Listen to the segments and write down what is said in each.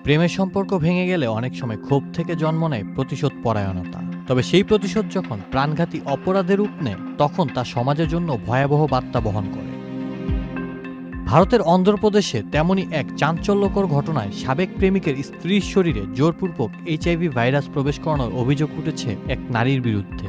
প্রেমের সম্পর্ক ভেঙে গেলে অনেক সময় ক্ষোভ থেকে জন্ম নেয় প্রতিশোধ পরায়ণতা। তবে সেই প্রতিশোধ যখন প্রাণঘাতী অপরাধের রূপ নেয় তখন তা সমাজের জন্য ভয়াবহ বার্তা বহন করে। ভারতের অন্ধ্রপ্রদেশে তেমনই এক চাঞ্চল্যকর ঘটনায় সাবেক প্রেমিকের স্ত্রীর শরীরে জোরপূর্বক HIV ভাইরাস প্রবেশ করানোর অভিযোগ উঠেছে এক নারীর বিরুদ্ধে।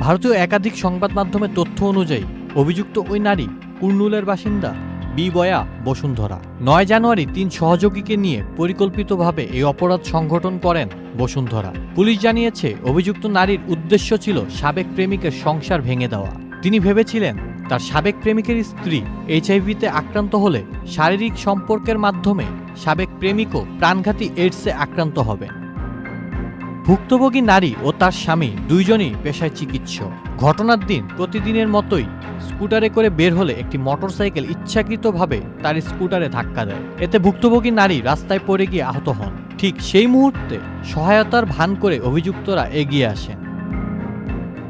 ভারতীয় একাধিক সংবাদ মাধ্যমের তথ্য অনুযায়ী অভিযুক্ত ওই নারী কুর্নুলের বাসিন্দা বিবয়া বসুন্ধরা। ৯ জানুয়ারি ৩ সহযোগীকে নিয়ে পরিকল্পিতভাবে এই অপরাধ সংগঠন করেন বসুন্ধরা। পুলিশ জানিয়েছে অভিযুক্ত নারীর উদ্দেশ্য ছিল সাবেক প্রেমিকের সংসার ভেঙে দেওয়া। তিনি ভেবেছিলেন তার সাবেক প্রেমিকের স্ত্রী HIV-তে আক্রান্ত হলে শারীরিক সম্পর্কের মাধ্যমে সাবেক প্রেমিকও প্রাণঘাতী এইডসে আক্রান্ত হবেন। ভুক্তভোগী নারী ও তার স্বামী দুইজনই পেশায় চিকিৎসক। ঘটনার দিন প্রতিদিনের মতোই স্কুটারে করে বের হলে একটি মোটরসাইকেল ইচ্ছাকৃতভাবে তার স্কুটারে ধাক্কা দেয়। এতে ভুক্তভোগী নারী রাস্তায় পড়ে গিয়ে আহত হন। ঠিক সেই মুহূর্তে সহায়তার ভান করে অভিযুক্তরা এগিয়ে আসেন।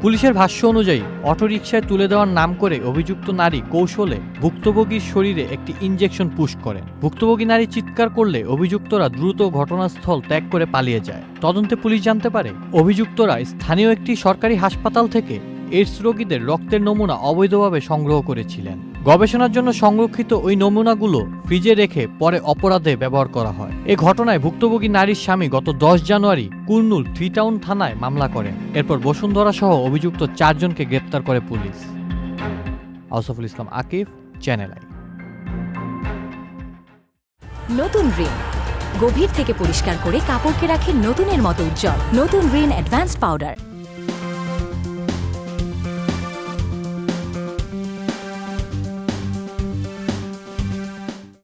পুলিশের ভাষ্য অনুযায়ী অটোরিকশায় তুলে দেওয়ার নাম করে অভিযুক্ত নারী কৌশলে ভুক্তভোগীর শরীরে একটি ইনজেকশন পুশ করেন। ভুক্তভোগী নারী চিৎকার করলে অভিযুক্তরা দ্রুত ঘটনাস্থল ত্যাগ করে পালিয়ে যায়। তদন্তে পুলিশ জানতে পারে অভিযুক্তরা স্থানীয় একটি সরকারি হাসপাতাল থেকে এইডস রোগীদের রক্তের নমুনা অবৈধভাবে সংগ্রহ করেছিলেন। গবেষণার জন্য সংরক্ষিত ওই নমুনাগুলো ফ্রিজে রেখে পরে অপরাধে ব্যবহার করা হয়। এ ঘটনায় ভুক্তভোগী নারীর স্বামী গত 10 জানুয়ারি কুর্নুল 3 টাউন থানায় মামলা করেন। এরপর বসুন্ধরা সহ অভিযুক্ত 4 জনকে গ্রেপ্তার করে police. Ausaful Islam Akif, channel I. নতুন রিন গভীর থেকে পরিষ্কার করে কাপড়কে রাখে নতুনের মতো উজ্জ্বল। নতুন রিন অ্যাডভান্সড পাউডার।